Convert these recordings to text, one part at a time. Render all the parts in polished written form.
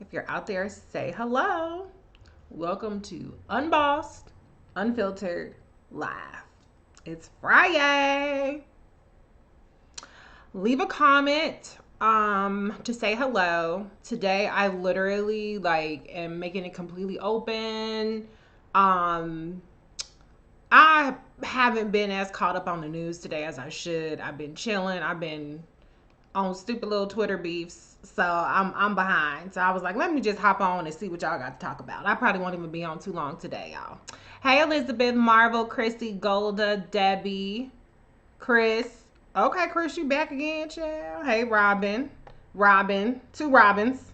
If you're out there, say hello. Welcome to Unbossed, Unfiltered, Live. It's Friday. Leave a comment to say hello. Today I literally am making it completely open. Um I haven't been as caught up on the news today as I should. I've been chilling. I've been on stupid little Twitter beefs. So I'm behind. So I was like, let me just hop on and see what y'all got to talk about. I probably won't even be on too long today, y'all. Hey Elizabeth, Marvel, Chrissy, Golda, Debbie, Chris. Okay, Chris, you back again, child. Hey Robin. Robin. Two Robins.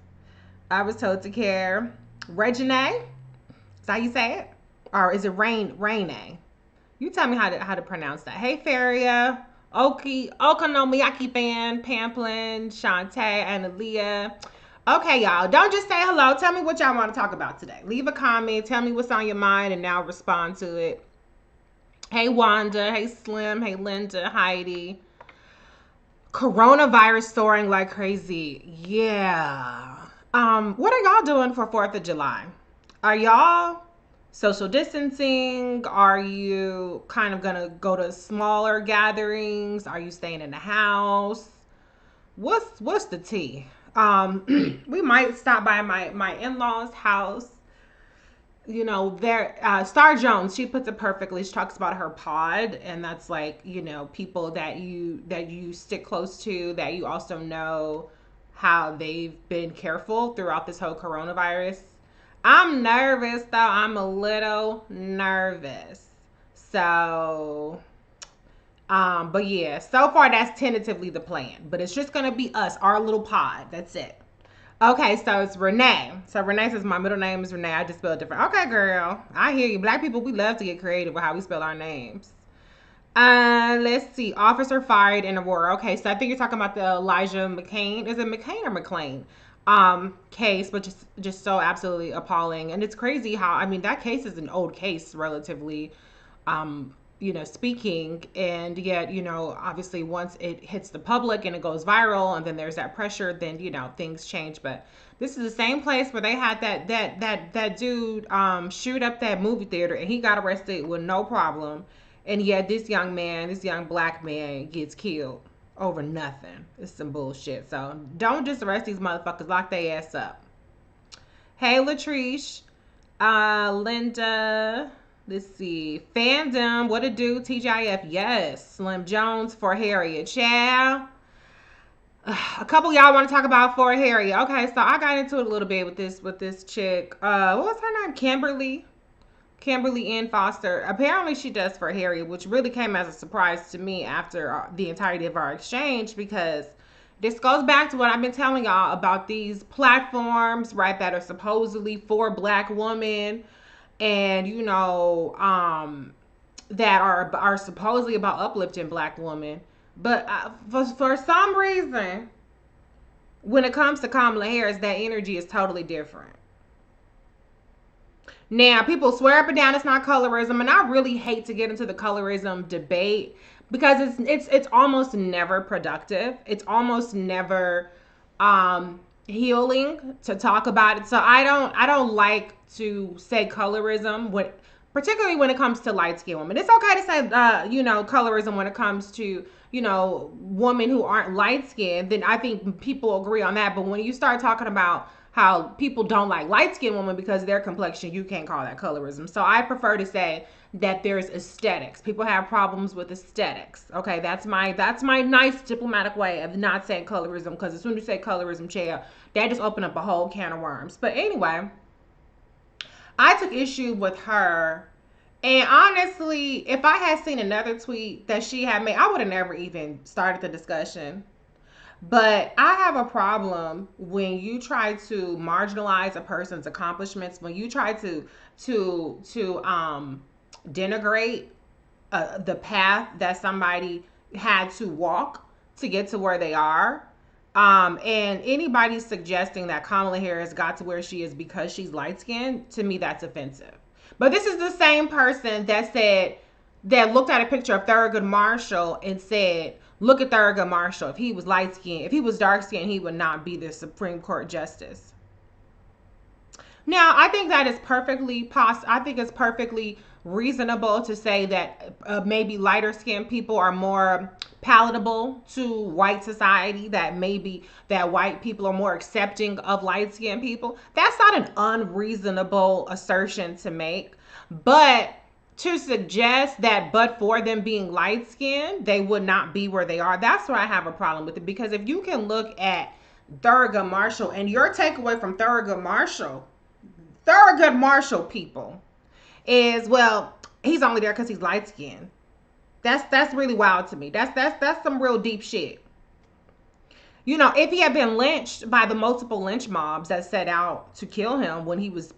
I was told to care. Regine. Is that how you say it? Or is it Raine? You tell me how to pronounce that. Hey Faria. Okonomiyaki fan, Pamplin, Shantae, and Aaliyah. Okay, y'all. Don't just say hello. Tell me what y'all want to talk about today. Leave a comment. Tell me what's on your mind, and now respond to it. Hey, Wanda. Hey, Slim. Hey, Linda. Heidi. Coronavirus soaring like crazy. Yeah. What are y'all doing for 4th of July? Are y'all social distancing? Are you kind of gonna go to smaller gatherings? Are you staying in the house? What's the tea? We might stop by my in-laws house. You know, there Star Jones, she puts it perfectly. She talks about her pod, and that's like, people that you stick close to, that you also know how they've been careful throughout this whole coronavirus. I'm nervous though. I'm a little nervous. So, but yeah, so far that's tentatively the plan. But it's just gonna be us, our little pod. That's it. Okay, so it's Renee. So Renee says my middle name is Renee. I just spell it different. Okay, girl. I hear you. Black people, we love to get creative with how we spell our names. Let's see. Officer fired in Aurora. Okay, so I think you're talking about the Elijah McCain. Is it McCain or McLean? Case, but just so absolutely appalling. And it's crazy how, I mean, that case is an old case relatively, speaking, and yet, obviously once it hits the public and it goes viral and then there's that pressure, then, things change. But this is the same place where they had that dude shoot up that movie theater, and he got arrested with no problem. And yet this young black man gets killed over nothing. It's some bullshit. So don't just arrest these motherfuckers, lock their ass up. Hey Latrice, Linda, let's see, fandom, what it do, TGIF, yes, Slim Jones for Harriet, child. A couple of y'all want to talk about for Harriet. Okay, so I got into it a little bit with this chick. What was her name? Kimberly Ann Foster. Apparently she does for Harriet, which really came as a surprise to me after the entirety of our exchange, because this goes back to what I've been telling y'all about these platforms, right, that are supposedly for black women, and that are supposedly about uplifting black women. But for some reason, when it comes to Kamala Harris, that energy is totally different. Now, people swear up and down it's not colorism, and I really hate to get into the colorism debate because it's almost never productive. It's almost never healing to talk about it. So I don't like to say colorism particularly when it comes to light skinned women. It's okay to say colorism when it comes to women who aren't light skinned. Then I think people agree on that. But when you start talking about how people don't like light-skinned women because of their complexion, you can't call that colorism. So I prefer to say that there's aesthetics. People have problems with aesthetics. Okay, that's my nice diplomatic way of not saying colorism, because as soon as you say colorism, chair, that just opened up a whole can of worms. But anyway, I took issue with her. And honestly, if I had seen another tweet that she had made, I would have never even started the discussion. But I have a problem when you try to marginalize a person's accomplishments, when you try to denigrate the path that somebody had to walk to get to where they are. And anybody suggesting that Kamala Harris got to where she is because she's light skinned, to me, that's offensive. But this is the same person that looked at a picture of Thurgood Marshall and said, look at Thurgood Marshall. If he was light skinned, if he was dark skinned, he would not be the Supreme Court justice. Now, I think that is I think it's perfectly reasonable to say that maybe lighter skinned people are more palatable to white society, that maybe that white people are more accepting of light skinned people. That's not an unreasonable assertion to make. But to suggest that but for them being light skinned, they would not be where they are, that's where I have a problem with it. Because if you can look at Thurgood Marshall, and your takeaway from Thurgood Marshall people is, well, he's only there because he's light skinned. That's really wild to me. That's some real deep shit. You know, if he had been lynched by the multiple lynch mobs that set out to kill him when he was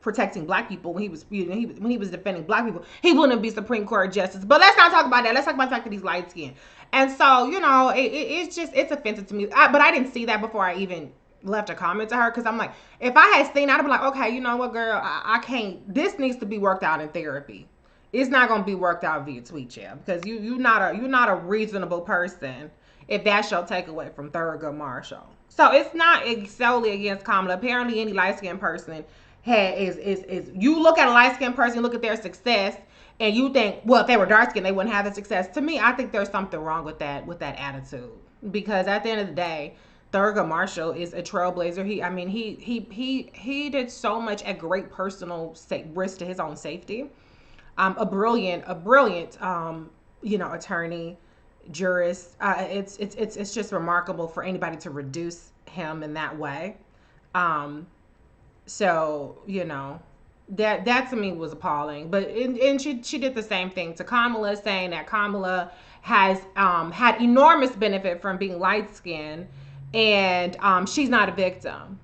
protecting black people, when he was when he was defending black people, he wouldn't be Supreme Court justice. But let's not talk about that. Let's talk about the fact that he's light skinned. And so, you know, it's just, it's offensive to me. But I didn't see that before I even left a comment to her, because I'm like, if I had seen that, I'd be like, okay, you know what, girl, I can't. This needs to be worked out in therapy. It's not going to be worked out via tweet chat, because you're not a reasonable person if that's your takeaway from Thurgood Marshall. So it's not solely against Kamala. Apparently, any light skinned person is you look at a light skinned person, look at their success, and you think, well, if they were dark skinned, they wouldn't have the success. To me, I think there's something wrong with that attitude, because at the end of the day, Thurgood Marshall is a trailblazer. He did so much at great personal risk to his own safety. A brilliant, attorney, jurist. It's just remarkable for anybody to reduce him in that way. So, that to me was appalling. But and she did the same thing to Kamala, saying that Kamala has had enormous benefit from being light skinned, and she's not a victim.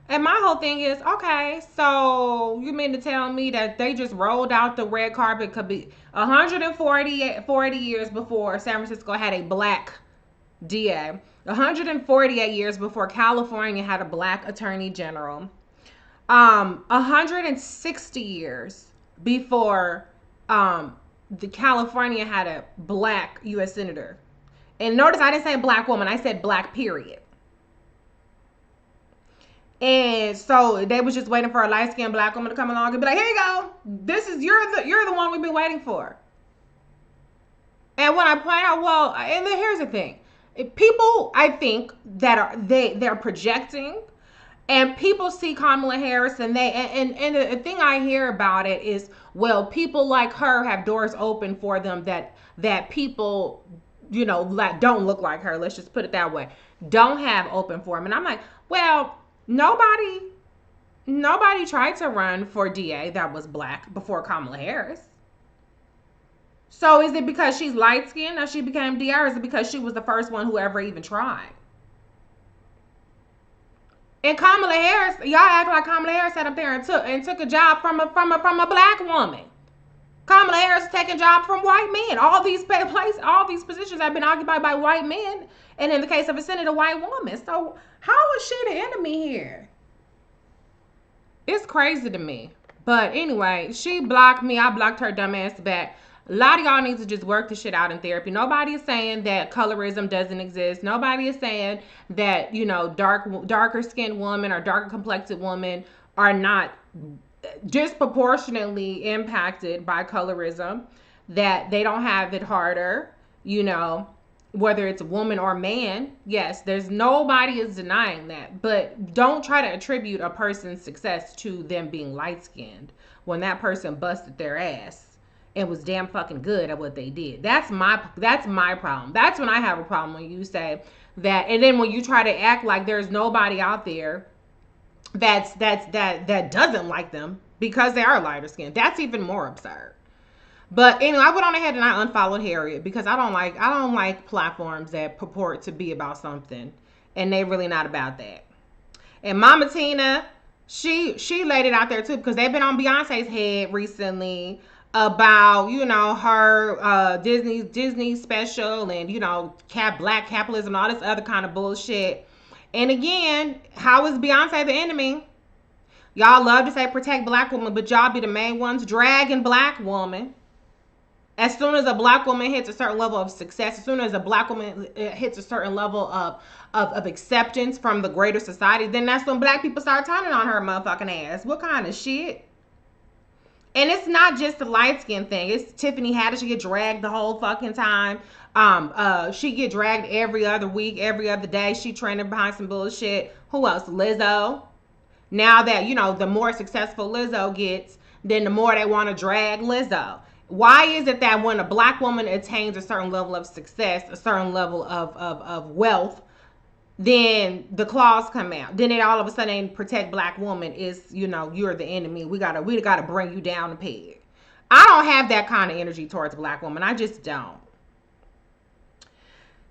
And my whole thing is, okay, so you mean to tell me that they just rolled out the red carpet could be 140 years before San Francisco had a black DA, 148 years before California had a black attorney general, 160 years before the California had a black U.S. senator. And notice I didn't say black woman, I said black period. And so they was just waiting for a light-skinned black woman to come along and be like, here you go. This is, you're the one we've been waiting for. And when I point out, well, and then here's the thing. People, I think, that they're projecting, and people see Kamala Harris, and the thing I hear about it is, well, people like her have doors open for them that people, that don't look like her, let's just put it that way, don't have open for them. And I'm like, well, Nobody tried to run for DA that was black before Kamala Harris. So is it because she's light skinned that she became DA, or is it because she was the first one who ever even tried? And Kamala Harris, y'all act like Kamala Harris sat up there and took a job from a black woman. Kamala Harris is taking jobs from white men. All these positions have been occupied by white men, and in the case of a senator, white woman. So how is she the enemy here? It's crazy to me. But anyway, she blocked me. I blocked her dumb ass back. A lot of y'all need to just work the shit out in therapy. Nobody is saying that colorism doesn't exist. Nobody is saying that, darker skinned women or darker complected women are not disproportionately impacted by colorism, that they don't have it harder, whether it's a woman or man. Yes, nobody is denying that, but don't try to attribute a person's success to them being light skinned when that person busted their ass and was damn fucking good at what they did. That's my problem. That's when I have a problem, when you say that, and then when you try to act like there's nobody out there that doesn't like them because they are lighter skinned. That's even more absurd. But anyway, I went on ahead and I unfollowed Harriet, because I don't like platforms that purport to be about something and they really not about that. And Mama Tina, she laid it out there too, because they've been on Beyonce's head recently about, her Disney special, and black capitalism, all this other kind of bullshit. And again, how is Beyonce the enemy? Y'all love to say protect black women, but y'all be the main ones dragging black women As soon as a black woman hits a certain level of success, as soon as a black woman hits a certain level of acceptance from the greater society, then that's when black people start turning on her motherfucking ass. What kind of shit? And it's not just the light skin thing. It's Tiffany Haddish. She get dragged the whole fucking time. She get dragged every other week, every other day. She trending behind some bullshit. Who else? Lizzo. Now that, the more successful Lizzo gets, then the more they want to drag Lizzo. Why is it that when a black woman attains a certain level of success, a certain level of wealth, then the claws come out? Then it all of a sudden protect black woman is, you're the enemy. We gotta bring you down a peg. I don't have that kind of energy towards black women. I just don't.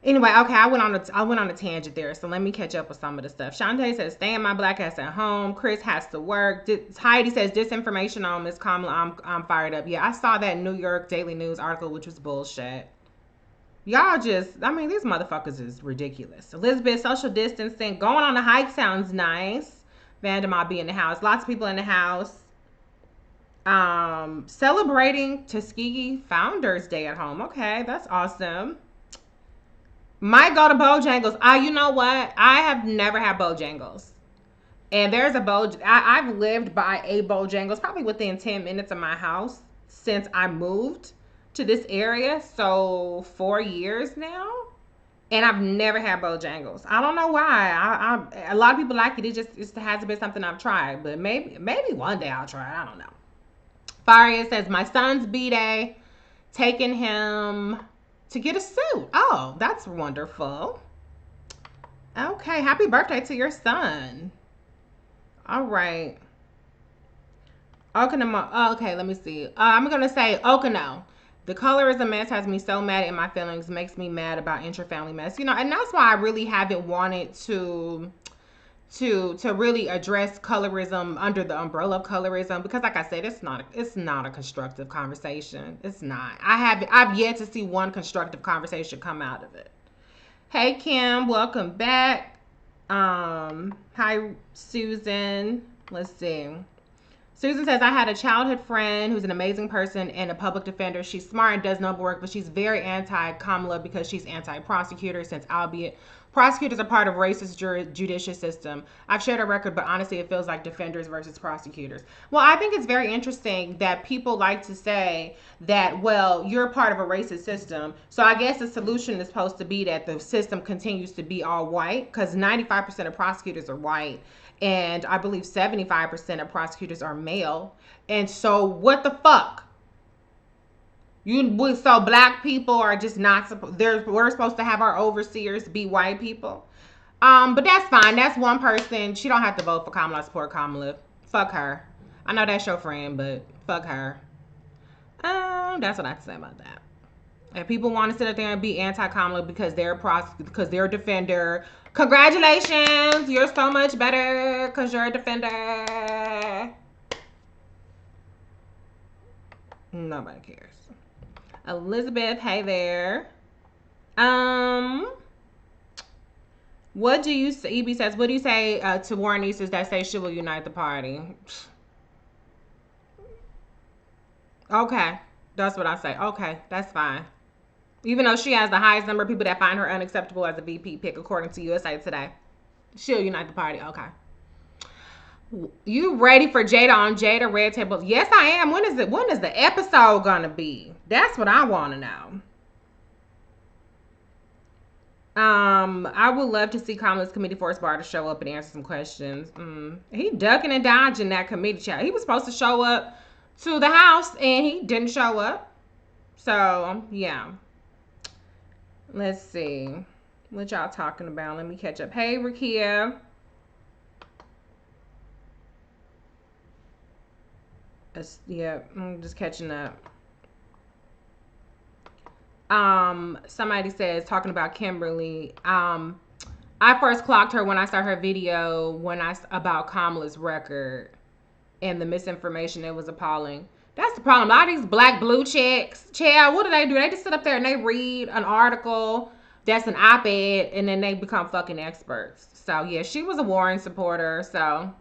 Anyway, okay, I went on a tangent there, so let me catch up with some of the stuff. Shantae says, "Staying my black ass at home." Chris has to work. Heidi says, "Disinformation on Miss Kamala. I'm fired up." Yeah, I saw that New York Daily News article, which was bullshit. Y'all these motherfuckers is ridiculous. Elizabeth, social distancing, going on a hike sounds nice. Vandemar be in the house. Lots of people in the house. Celebrating Tuskegee Founders Day at home. Okay, that's awesome. Might go to Bojangles. You know what? I have never had Bojangles. And there's I've lived by a Bojangles probably within 10 minutes of my house since I moved to this area. So 4 years now. And I've never had Bojangles. I don't know why. A lot of people like it. It just hasn't been something I've tried. But maybe one day I'll try it. I don't know. Faria says, my son's B-Day. Taking him to get a suit. Oh, that's wonderful. Okay, happy birthday to your son. All right. Okino. Okay, let me see. I'm going to say Okino. The colorism mess has me so mad in my feelings. Makes me mad about intra-family mess. And that's why I really haven't wanted to really address colorism under the umbrella of colorism, because like I said, it's not a constructive conversation. It's not. I've yet to see one constructive conversation come out of it. Hey Kim, welcome back. Hi Susan. Let's see. Susan says, I had a childhood friend who's an amazing person and a public defender. She's smart and does noble work, but she's very anti-Kamala because she's anti-prosecutor, since albeit prosecutors are part of racist judicial system. I've shared a record, but honestly, it feels like defenders versus prosecutors. Well, I think it's very interesting that people like to say that, well, you're part of a racist system. So I guess the solution is supposed to be that the system continues to be all white, because 95% of prosecutors are white. And I believe 75% of prosecutors are male. And so what the fuck? So black people are just not we're supposed to have our overseers be white people. But that's fine. That's one person. She don't have to vote for Kamala. I support Kamala. Fuck her. I know that's your friend, but fuck her. That's what I have to say about that. If people want to sit up there and be anti-Kamala because they're a defender, congratulations, you're so much better because you're a defender. Nobody cares. Elizabeth, hey there. What do you say? EB says, what do you say to Warren nieces that say she will unite the party? Okay, that's what I say. Okay, that's fine. Even though she has the highest number of people that find her unacceptable as a VP pick, according to USA Today. She'll unite the party. Okay. You ready for Jada on Jada Red Table? Yes, I am. When is the episode gonna be? That's what I want to know. I would love to see Kamala's committee force Barr to show up and answer some questions. He ducking and dodging that committee chat. He was supposed to show up to the house and he didn't show up. So, yeah. Let's see. What y'all talking about? Let me catch up. Hey, Rakia. Yeah, I'm just catching up. Somebody says, talking about Kimberly. I first clocked her when I saw her video about Kamala's record and the misinformation. It was appalling. That's the problem. A lot of these black blue chicks, child, what do? They just sit up there and they read an article that's an op-ed and then they become fucking experts. So yeah, she was a Warren supporter. So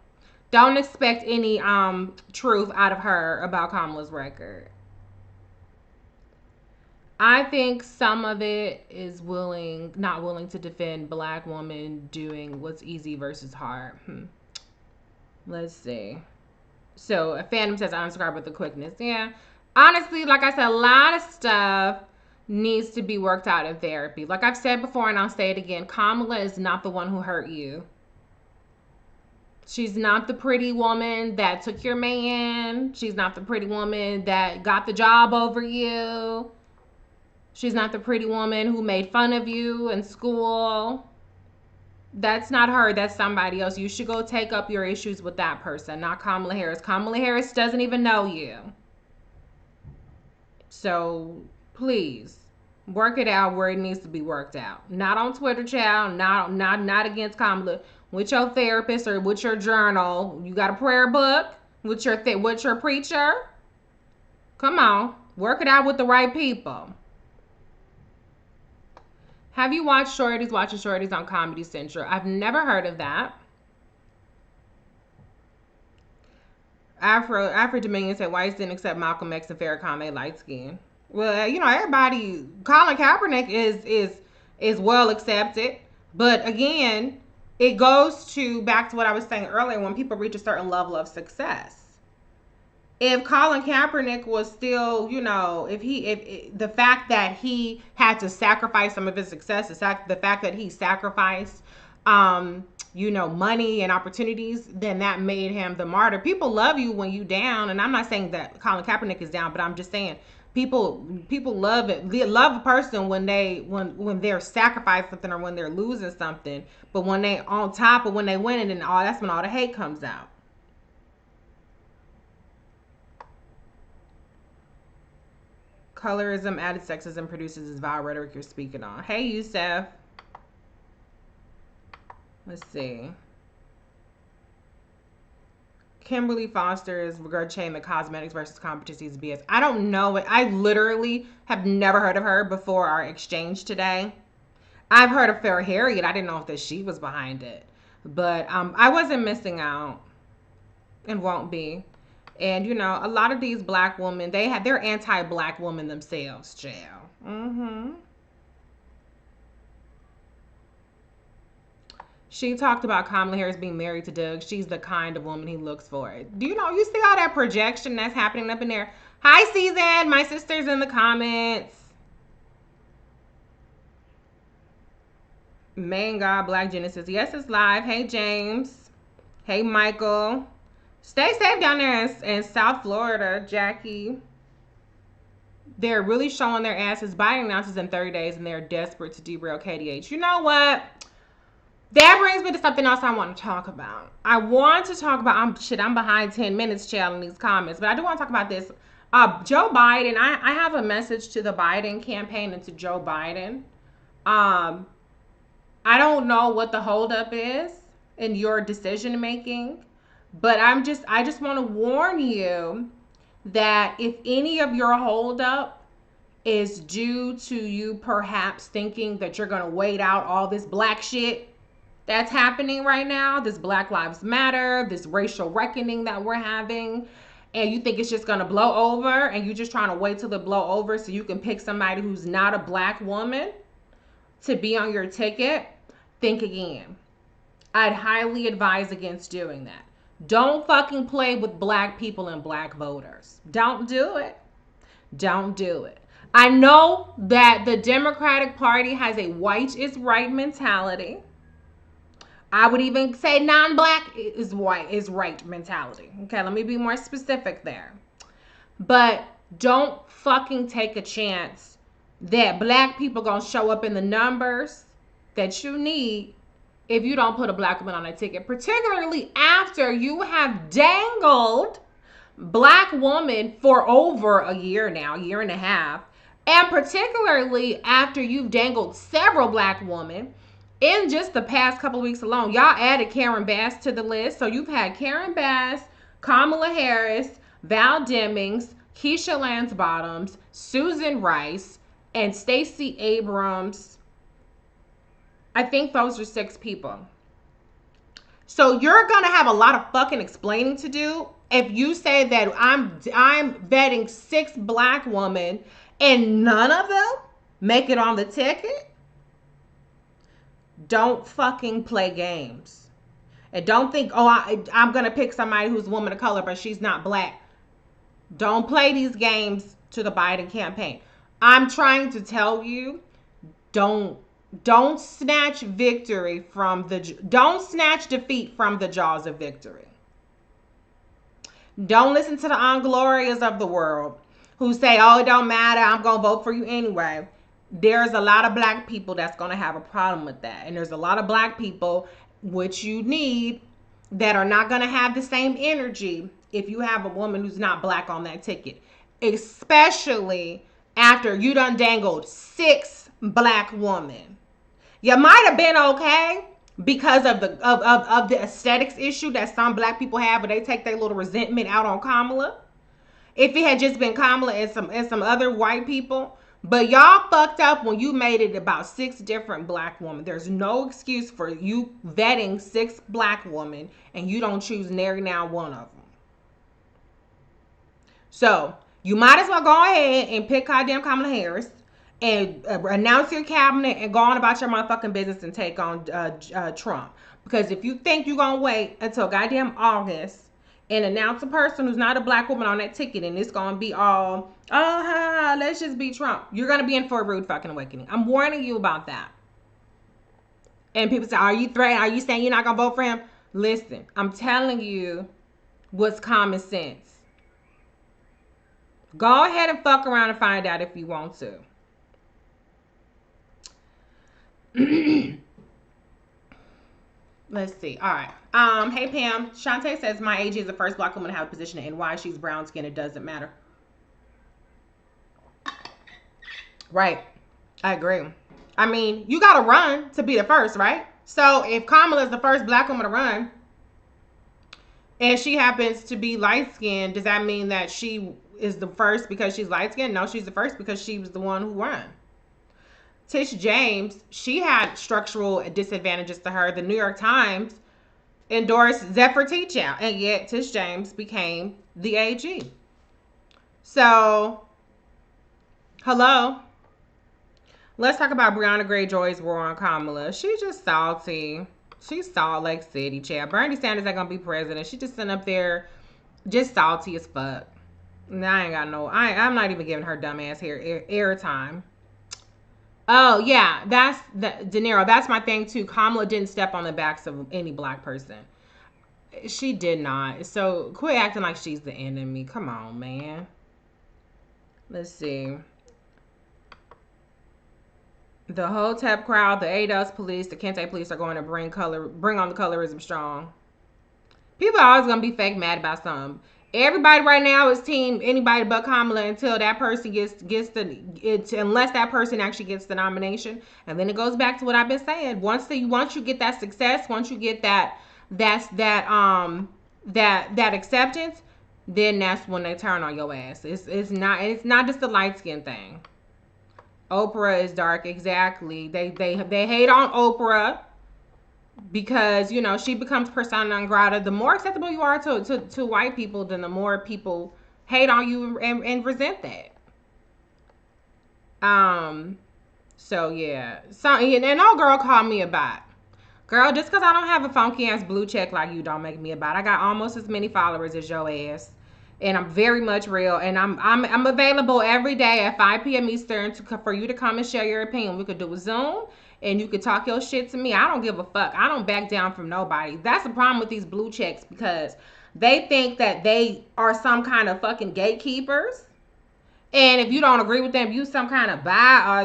don't expect any truth out of her about Kamala's record. I think some of it is not willing to defend black women doing what's easy versus hard. Let's see. So a Phantom says unsubscribe with the quickness. Yeah. Honestly, like I said, a lot of stuff needs to be worked out in therapy. Like I've said before and I'll say it again, Kamala is not the one who hurt you. She's not the pretty woman that took your man. She's not the pretty woman that got the job over you. She's not the pretty woman who made fun of you in school. That's not her. That's somebody else. You should go take up your issues with that person, not Kamala Harris. Kamala Harris doesn't even know you. So please work it out where it needs to be worked out. Not on Twitter, child. Not against Kamala. With your therapist or with your journal. You got a prayer book with your preacher. Come on, work it out with the right people. Have you watched Shorties Watching Shorties on Comedy Central? I've never heard of that. Afro Dominion said whites didn't accept Malcolm X and Farrakhan. They light skin. Well, everybody. Colin Kaepernick is well accepted, but again, it goes to back to what I was saying earlier. When people reach a certain level of success, if Colin Kaepernick was still, if the fact that he had to sacrifice some of his success, the fact that he sacrificed, money and opportunities, then that made him the martyr. People love you when you down, and I'm not saying that Colin Kaepernick is down, but I'm just saying people love it. They love a person when they're sacrificing something or when they're losing something, but when they on top or when they win it, and that's when all the hate comes out. Colorism, added sexism produces this vile rhetoric you're speaking on. Hey, Youssef. Let's see. Kimberly Foster's regurgitating the cosmetics versus competencies BS. I don't know. I literally have never heard of her before our exchange today. I've heard of Fair Harriet. I didn't know if that she was behind it. But I wasn't missing out and won't be. And, a lot of these black women, they're anti-black women themselves, jail. She talked about Kamala Harris being married to Doug. She's the kind of woman he looks for. Do you see all that projection that's happening up in there? Hi, Season. My sister's in the comments. Man, God, Black Genesis. Yes, it's live. Hey, James. Hey, Michael. Stay safe down there in South Florida, Jackie. They're really showing their asses. Biden announces in 30 days, and they're desperate to derail KDH. You know what? That brings me to something else I want to talk about. I want to talk about, I'm behind 10 minutes, child, in these comments, but I do want to talk about this. Joe Biden, I have a message to the Biden campaign and to Joe Biden. I don't know what the holdup is in your decision making, but I just want to warn you that if any of your holdup is due to you perhaps thinking that you're going to wait out all this black shit that's happening right now, this Black Lives Matter, this racial reckoning that we're having, and you think it's just going to blow over and you're just trying to wait till it blow over so you can pick somebody who's not a black woman to be on your ticket, think again. I'd highly advise against doing that. Don't fucking play with black people and black voters. Don't do it. Don't do it. I know that the Democratic Party has a white is right mentality. I would even say non-black is right mentality. Okay, let me be more specific there. But don't fucking take a chance that black people gonna show up in the numbers that you need if you don't put a black woman on a ticket, particularly after you have dangled black woman for over a year now, year and a half, and particularly after you've dangled several black women. In just the past couple of weeks alone, y'all added Karen Bass to the list. So you've had Karen Bass, Kamala Harris, Val Demings, Keisha Lance Bottoms, Susan Rice, and Stacey Abrams. I think those are 6 people. So you're going to have a lot of fucking explaining to do if you say that I'm vetting 6 black women and none of them make it on the ticket, don't fucking play games. And don't think, oh, I'm going to pick somebody who's a woman of color, but she's not black. Don't play these games to the Biden campaign. I'm trying to tell you, don't snatch victory from don't snatch defeat from the jaws of victory. Don't listen to the unglorious of the world who say, oh, it don't matter, I'm going to vote for you anyway. There's a lot of black people that's going to have a problem with that. And there's a lot of black people, which you need, that are not going to have the same energy if you have a woman who's not black on that ticket. Especially after you done dangled 6 black women. You might have been okay because of the aesthetics issue that some black people have, but they take their little resentment out on Kamala. If it had just been Kamala and some other white people, but y'all fucked up when you made it about 6 different black women. There's no excuse for you vetting 6 black women and you don't choose nary now one of them. So you might as well go ahead and pick goddamn Kamala Harris and announce your cabinet and go on about your motherfucking business and take on Trump. Because if you think you're going to wait until goddamn August and announce a person who's not a black woman on that ticket and it's going to be all, oh, let's just be Trump, you're going to be in for a rude fucking awakening. I'm warning you about that. And people say, are you threatening? Are you saying you're not going to vote for him? Listen, I'm telling you what's common sense. Go ahead and fuck around and find out if you want to. Let's see. All right. Hey Pam. Shantae says my AG is the first black woman to have a position and why she's brown skin. It doesn't matter. Right. I agree. I mean, you gotta run to be the first, right? So if Kamala is the first black woman to run, and she happens to be light skinned, does that mean that she is the first because she's light skinned? No, she's the first because she was the one who won. Tish James, she had structural disadvantages to her. The New York Times endorsed Zephyr Teachout, and yet Tish James became the AG. So, hello. Let's talk about Breonna Greyjoy's war on Kamala. She's just salty. She's Salt Lake City, child. Bernie Sanders ain't gonna be president. She just sitting up there just salty as fuck. I ain't got no, I'm not even giving her dumb ass here airtime. Oh, yeah, that's De Niro. That's my thing, too. Kamala didn't step on the backs of any black person. She did not. So quit acting like she's the enemy. Come on, man. Let's see. The Hotep crowd, the ADOS police, the Kente police are going to bring on the colorism strong. People are always going to be fake mad about something. Everybody right now is team anybody but Kamala until that person unless that person actually gets the nomination. And then it goes back to what I've been saying. Once you get that success, once you get that acceptance, then that's when they turn on your ass. It's not just a light skin thing. Oprah is dark, exactly. They hate on Oprah because, you know, she becomes persona non grata. The more acceptable you are to white people, then the more people hate on you and resent that. So yeah. And old girl called me a bot. Girl, just because I don't have a funky ass blue check like you don't make me a bot. I got almost as many followers as your ass. And I'm very much real. And I'm available every day at 5 p.m. Eastern for you to come and share your opinion. We could do a Zoom and you could talk your shit to me. I don't give a fuck. I don't back down from nobody. That's the problem with these blue checks because they think that they are some kind of fucking gatekeepers. And if you don't agree with them, you some kind of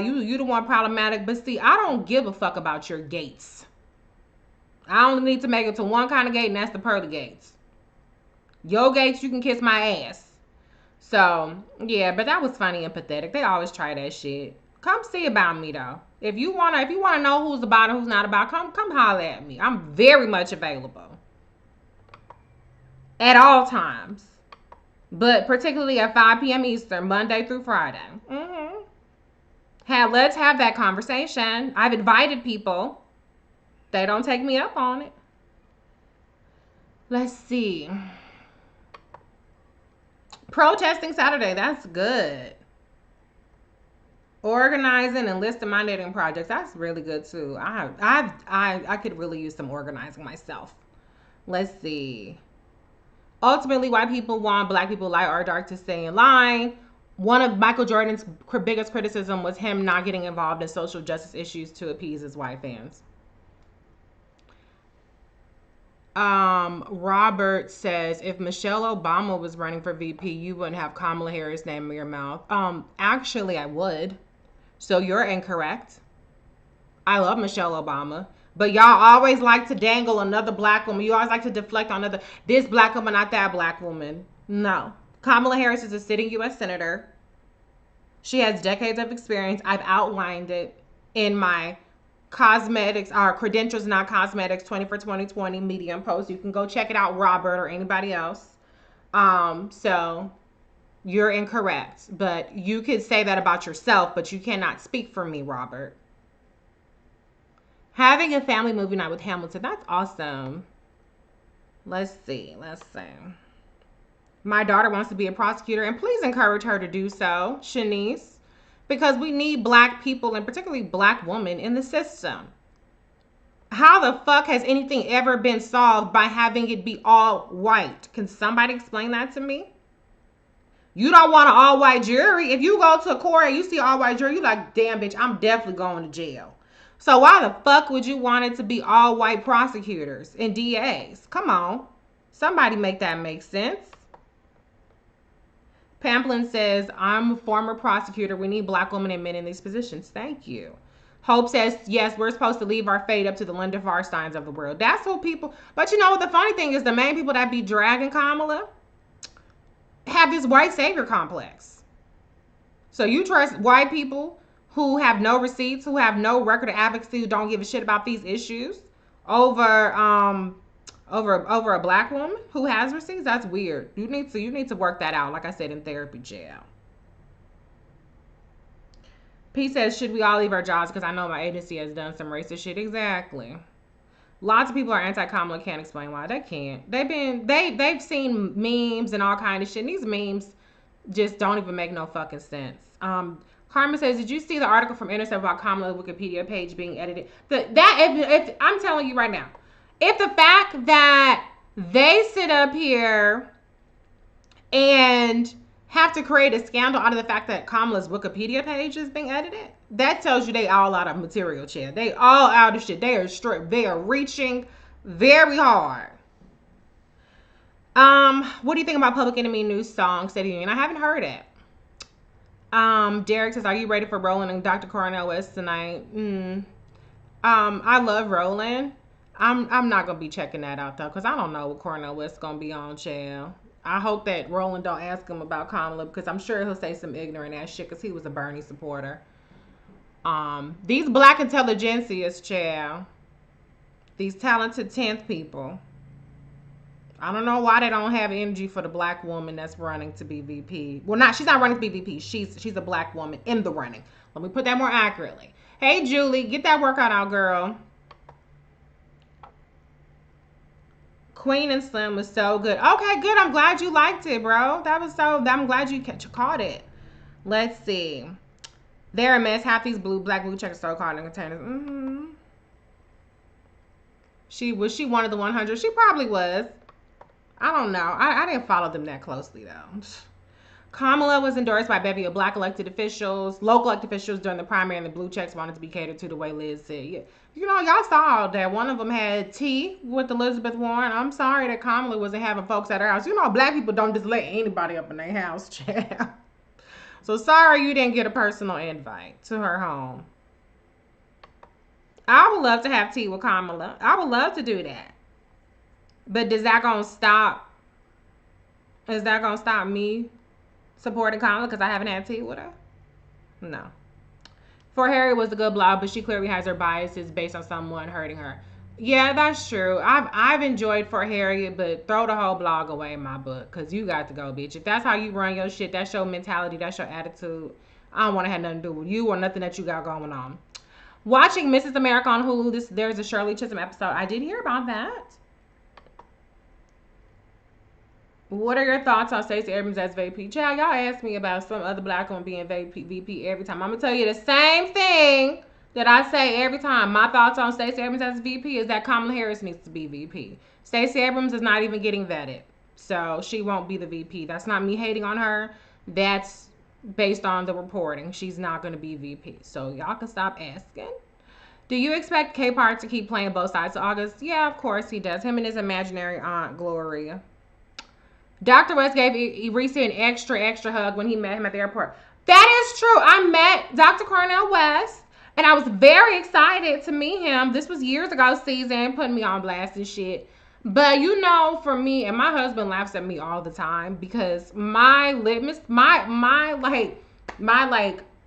you the one problematic. But see, I don't give a fuck about your gates. I only need to make it to one kind of gate, and that's the pearly gates. Your gates, you can kiss my ass. So, yeah, but that was funny and pathetic. They always try that shit. Come see about me, though. If you wanna know who's about and who's not about, come holler at me. I'm very much available. At all times. But particularly at 5 p.m. Eastern, Monday through Friday. Let's have that conversation. I've invited people. They don't take me up on it. Let's see. Protesting Saturday. That's good. Organizing and listing my knitting projects. That's really good too. I could really use some organizing myself. Let's see. Ultimately, white people want black people light or dark to stay in line. One of Michael Jordan's biggest criticism was him not getting involved in social justice issues to appease his white fans. Robert says, if Michelle Obama was running for VP, you wouldn't have Kamala Harris' name in your mouth. Actually, I would. So you're incorrect. I love Michelle Obama. But y'all always like to dangle another black woman. You always like to deflect on this black woman, not that black woman. No. Kamala Harris is a sitting U.S. Senator. She has decades of experience. I've outlined it in my cosmetics, or credentials, not cosmetics, 20 for 2020 Medium post. You can go check it out, Robert, or anybody else. So you're incorrect. But you could say that about yourself, but you cannot speak for me, Robert. Having a family movie night with Hamilton. That's awesome. Let's see. My daughter wants to be a prosecutor, and please encourage her to do so, Shanice, because we need black people, and particularly black women, in the system. How the fuck has anything ever been solved by having it be all white? Can somebody explain that to me? You don't want an all-white jury. If you go to a court and you see all-white jury, you're like, damn, bitch, I'm definitely going to jail. So why the fuck would you want it to be all white prosecutors and DAs? Come on. Somebody make that make sense. Pamplin says, I'm a former prosecutor. We need black women and men in these positions. Thank you. Hope says, yes, we're supposed to leave our fate up to the Linda Farsteins of the world. That's what people, but you know what the funny thing is, the main people that be dragging Kamala have this white savior complex. So you trust white people who have no receipts, who have no record of advocacy, who don't give a shit about these issues over a black woman who has receipts? That's weird. You need to work that out, like I said, in therapy jail. P says, should we all leave our jobs? Because I know my agency has done some racist shit. Exactly. Lots of people are anti-Kamala, can't explain why. They can't. They've seen memes and all kind of shit. And these memes just don't even make no fucking sense. Carmen says, did you see the article from Intercept about Kamala's Wikipedia page being edited? If I'm telling you right now, if the fact that they sit up here and have to create a scandal out of the fact that Kamala's Wikipedia page is being edited, that tells you they all out of material, Chad. They all out of shit. They are stripped. They are reaching very hard. What do you think about Public Enemy new song, State of the Union? I haven't heard it. Derek says, are you ready for Roland and Dr. Cornel West tonight? I love Roland. I'm not gonna be checking that out though, because I don't know what Cornel West gonna be on, child. I hope that Roland don't ask him about Kamala, because I'm sure he'll say some ignorant ass shit, because he was a Bernie supporter. These black intelligentsias, child. These talented 10th people. I don't know why they don't have energy for the black woman that's running to be VP. Well, she's not running to be VP. She's a black woman in the running. Let me put that more accurately. Hey, Julie, get that workout out, girl. Queen and Slim was so good. Okay, good. I'm glad you liked it, bro. I'm glad you caught it. Let's see. They're a mess. Half these black blue checkers so caught in containers. Was she one of the 100? She probably was. I don't know. I didn't follow them that closely, though. Kamala was endorsed by a bevy of black elected officials, local elected officials during the primary, and the blue checks wanted to be catered to the way Liz said. Yeah. You know, y'all saw that one of them had tea with Elizabeth Warren. I'm sorry that Kamala wasn't having folks at her house. You know, black people don't just let anybody up in their house, child. So sorry you didn't get a personal invite to her home. I would love to have tea with Kamala. I would love to do that. But is that going to stop me supporting Kamala because I haven't had tea with her? No. For Harry was a good blog, but she clearly has her biases based on someone hurting her. Yeah, that's true. I've enjoyed For Harriet, but throw the whole blog away in my book, because you got to go, bitch. If that's how you run your shit, that's your mentality, that's your attitude, I don't want to have nothing to do with you or nothing that you got going on. Watching Mrs. America on Hulu, there's a Shirley Chisholm episode. I did hear about that. What are your thoughts on Stacey Abrams as VP? Child, y'all ask me about some other black woman being VP every time. I'm gonna tell you the same thing that I say every time. My thoughts on Stacey Abrams as VP is that Kamala Harris needs to be VP. Stacey Abrams is not even getting vetted, so she won't be the VP. That's not me hating on her. That's based on the reporting. She's not gonna be VP. So y'all can stop asking. Do you expect K-Part to keep playing both sides of August? Yeah, of course he does. Him and his imaginary aunt Gloria. Dr. West gave Reese an extra hug when he met him at the airport. That is true. I met Dr. Cornel West, and I was very excited to meet him. This was years ago, season, putting me on blast and shit. But you know, for me, and my husband laughs at me all the time because my litmus, my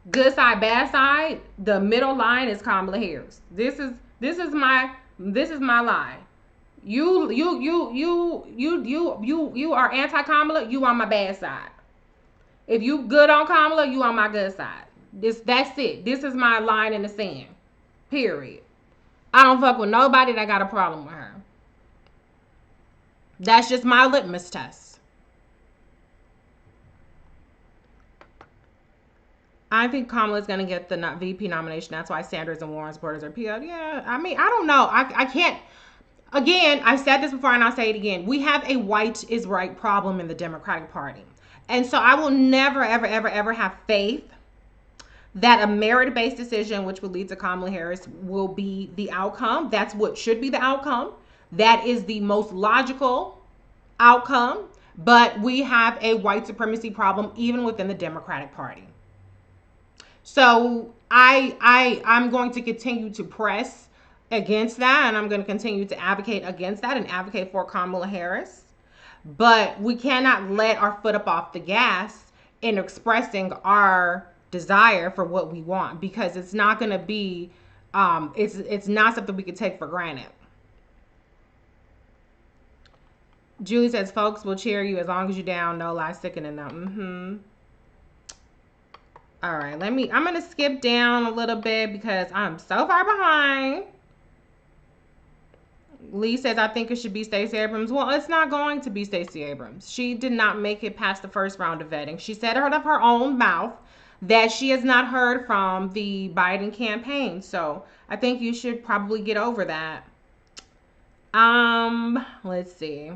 good side, bad side, the middle line is Kamala Harris. This is my line. You are anti-Kamala, you on my bad side. If you good on Kamala, you on my good side. That's it. This is my line in the sand. Period. I don't fuck with nobody that got a problem with her. That's just my litmus test. I think Kamala's going to get the VP nomination. That's why Sanders and Warren supporters are PO'd. Yeah, I mean, I don't know. I can't. Again, I've said this before and I'll say it again. We have a white is right problem in the Democratic Party. And so I will never, ever, ever, ever have faith that a merit-based decision, which will lead to Kamala Harris, will be the outcome. That's what should be the outcome. That is the most logical outcome. But we have a white supremacy problem even within the Democratic Party. So I'm going to continue to press against that, and I'm going to continue to advocate against that and advocate for Kamala Harris. But we cannot let our foot up off the gas in expressing our desire for what we want, because it's not going to be it's not something we can take for granted. Julie says folks will cheer you as long as you're down, no lie sickening them. All right, I'm going to skip down a little bit because I'm so far behind. Lee says, I think it should be Stacey Abrams. Well, it's not going to be Stacey Abrams. She did not make it past the first round of vetting. She said out of her own mouth that she has not heard from the Biden campaign. So I think you should probably get over that. Let's see.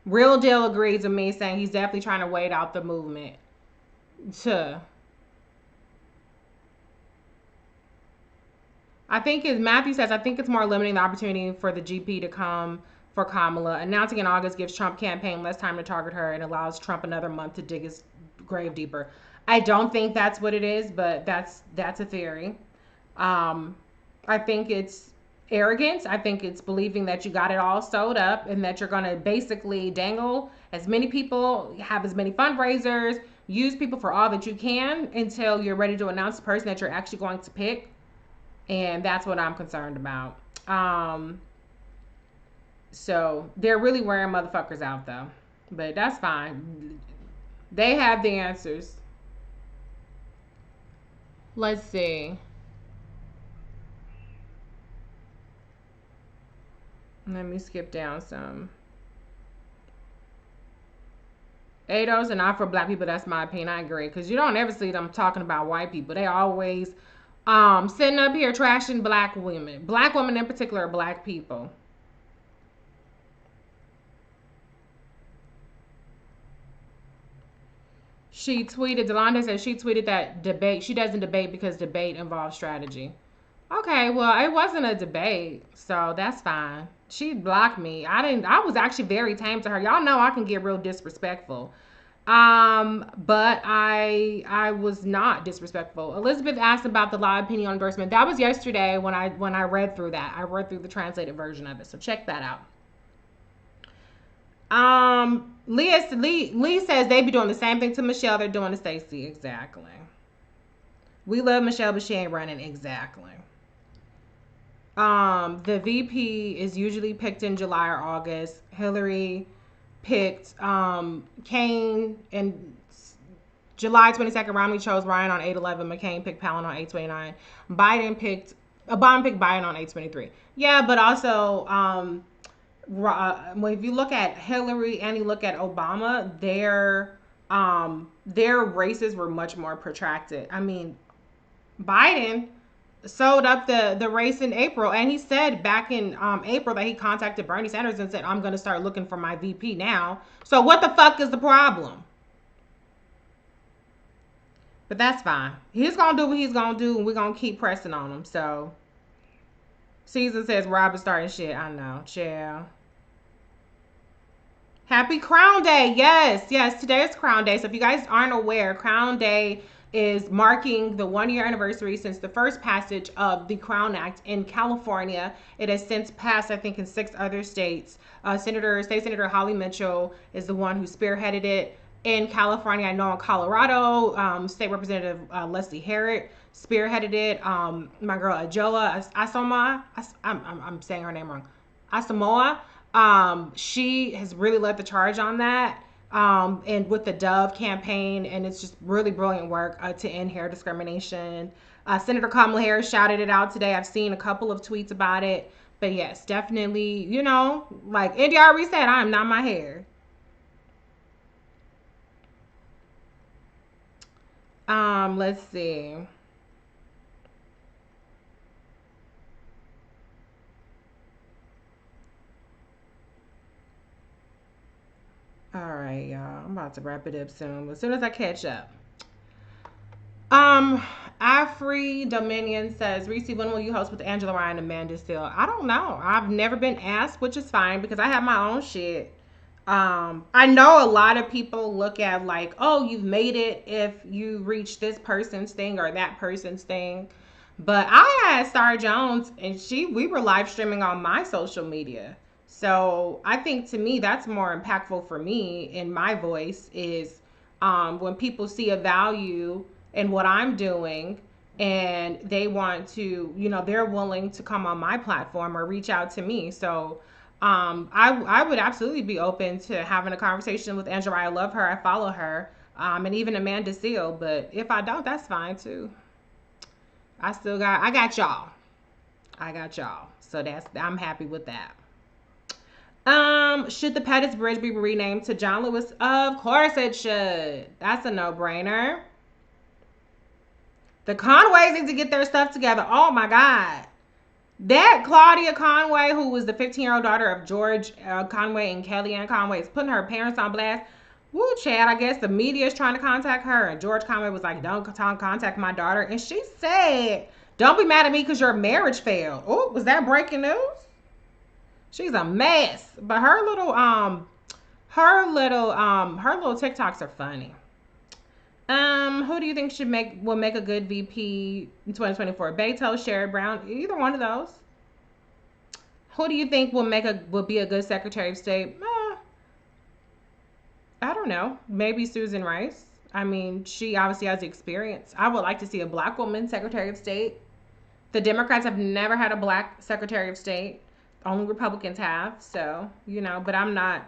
Real Deal agrees with me, saying he's definitely trying to wait out the movement. I think, as Matthew says, I think it's more limiting the opportunity for the GP to come for Kamala. Announcing in August gives Trump campaign less time to target her and allows Trump another month to dig his grave deeper. I don't think that's what it is, but that's a theory. I think it's arrogance. I think it's believing that you got it all sewed up and that you're going to basically dangle as many people, have as many fundraisers, use people for all that you can until you're ready to announce the person that you're actually going to pick. And that's what I'm concerned about. So they're really wearing motherfuckers out though, but that's fine. They have the answers. Let's see. Let me skip down some. ADOS are not for black people. That's my opinion. I agree. Because you don't ever see them talking about white people. They always sitting up here trashing black women. Black women in particular are black people. She tweeted, Delonda says she tweeted that debate. She doesn't debate because debate involves strategy. Okay, well, it wasn't a debate, so that's fine. She blocked me. I was actually very tame to her. Y'all know I can get real disrespectful. But I was not disrespectful. Elizabeth asked about the live opinion endorsement. That was yesterday when I read through that. I read through the translated version of it. So check that out. Lee says they be doing the same thing to Michelle they're doing to Stacey. Exactly. We love Michelle, but she ain't running. Exactly. The VP is usually picked in July or August. Hillary picked Kane in July 22nd. Romney chose Ryan on 8/11. McCain picked Palin on 8/29. Biden picked Biden on 8/23. Yeah, but also If you look at Hillary and you look at Obama, their races were much more protracted. I mean, Biden sold up the race in April, and he said back in April that he contacted Bernie Sanders and said, "I'm going to start looking for my VP now." So what the fuck is the problem? But that's fine. He's gonna do what he's gonna do, and we're gonna keep pressing on him. So Caesar says Rob is starting shit. I know, chill. Happy Crown Day. Yes, yes. Today is Crown Day. So if you guys aren't aware, Crown Day is marking the 1 year anniversary since the first passage of the Crown Act in California. It has since passed, I think, in 6 other states. State Senator Holly Mitchell is the one who spearheaded it in California. I know in Colorado, State Representative Leslie Herod spearheaded it. My girl Ajola Asoma, I'm saying her name wrong, Asamoah. She has really led the charge on that. And with the Dove campaign, and it's just really brilliant work to end hair discrimination. Senator Kamala Harris shouted it out today. I've seen a couple of tweets about it. But yes, definitely, like India already said, I am not my hair. Let's see. All right, y'all. I'm about to wrap it up soon. As soon as I catch up. Um, Afri Dominion says, Reese, when will you host with Angela Ryan and Amanda Steele? I don't know. I've never been asked, which is fine because I have my own shit. I know a lot of people look at like, oh, you've made it if you reach this person's thing or that person's thing. But I had Star Jones and we were live streaming on my social media. So I think to me that's more impactful for me in my voice is when people see a value in what I'm doing and they want to, they're willing to come on my platform or reach out to me. So I would absolutely be open to having a conversation with Angela. I love her. I follow her. And even Amanda Seal. But if I don't, that's fine too. I got y'all. I got y'all. So I'm happy with that. Should the Pettis Bridge be renamed to John Lewis? Of course it should. That's a no-brainer. The Conways need to get their stuff together. Oh my God. That Claudia Conway, who was the 15-year-old daughter of George Conway and Kellyanne Conway, is putting her parents on blast. Woo, Chad, I guess the media is trying to contact her. And George Conway was like, don't contact my daughter. And she said, don't be mad at me because your marriage failed. Oh, was that breaking news? She's a mess. But her little TikToks are funny. Who do you think will make a good VP in 2024? Beto, Sherrod Brown, either one of those. Who do you think will be a good Secretary of State? I don't know. Maybe Susan Rice. I mean, she obviously has the experience. I would like to see a black woman Secretary of State. The Democrats have never had a black Secretary of State. Only Republicans have. So, but I'm not